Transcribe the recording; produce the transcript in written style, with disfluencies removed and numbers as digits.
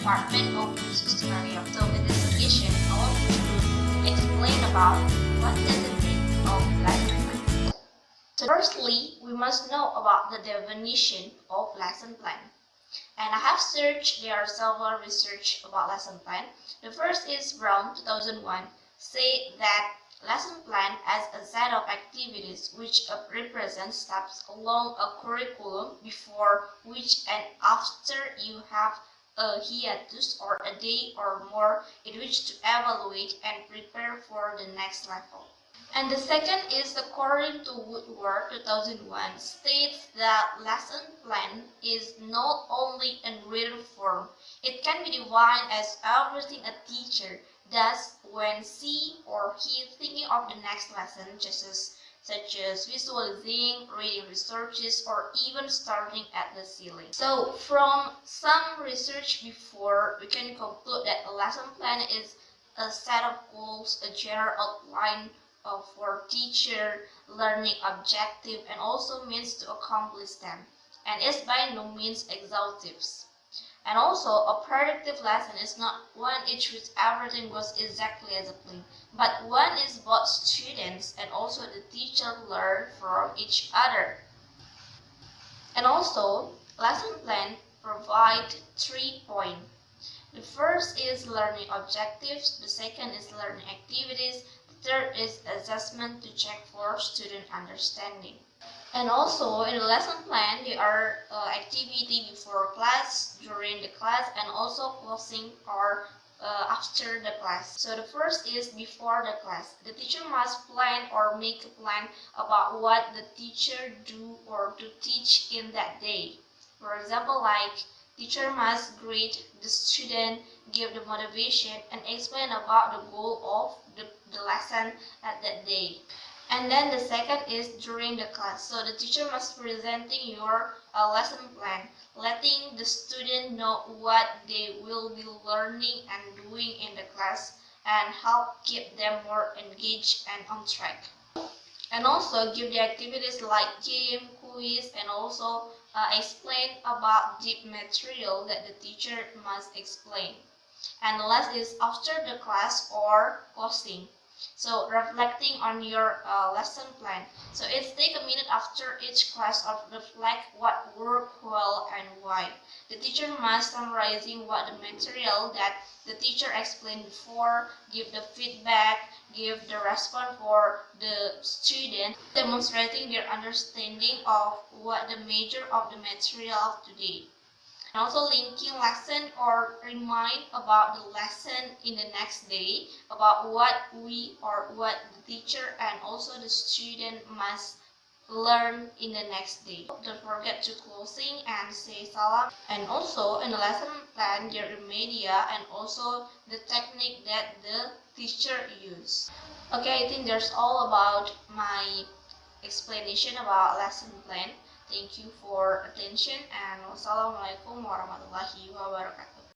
Department of Business Study. So in this occasion, I want to explain about what does it mean of lesson plan. So firstly, we must know about the definition of lesson plan. And I have searched, there are several research about lesson plan. The first is Brown 2001, say that lesson plan as a set of activities which represent steps along a curriculum before, which, and after you have a hiatus or a day or more in which to evaluate and prepare for the next level. And the second is according to Woodward 2001 states that lesson plan is not only in written form, it can be defined as everything a teacher does when she or he thinking of the next lesson, such as visualizing, reading researches, or even starting at the ceiling. So from some research before, we can conclude that a lesson plan is a set of goals, a general outline for teacher learning objective, and also means to accomplish them, and is by no means exhaustive. And also, a productive lesson is not one in which everything goes exactly as planned, but one is both students and also the teacher learn from each other. And also, lesson plan provide 3 points. The first is learning objectives, the second is learning activities, the third is assessment to check for student understanding. And also in the lesson plan, there are activity before class, during the class, and also closing or after the class. So the first is before the class. The teacher must plan or make a plan about what the teacher do or to teach in that day. For example, like teacher must grade the student, give the motivation, and explain about the goal of the lesson at that day. And then the second is during the class. So the teacher must presenting your lesson plan, letting the student know what they will be learning and doing in the class, and help keep them more engaged and on track. And also give the activities like game, quiz, and also explain about deep material that the teacher must explain. And the last is after the class or closing. So reflecting on your lesson plan. So it's take a minute after each class of reflect what worked well and why. The teacher must summarizing what the material that the teacher explained before, give the feedback, give the response for the student, demonstrating their understanding of what the major of the material of today. And also linking lesson or remind about the lesson in the next day, about what we or what the teacher and also the student must learn in the next day. Don't forget to closing and say salam. And also in the lesson plan there are media and also the technique that the teacher use. Okay, I think that's all about my explanation about lesson plan. Thank you for attention and wassalamualaikum warahmatullahi wabarakatuh.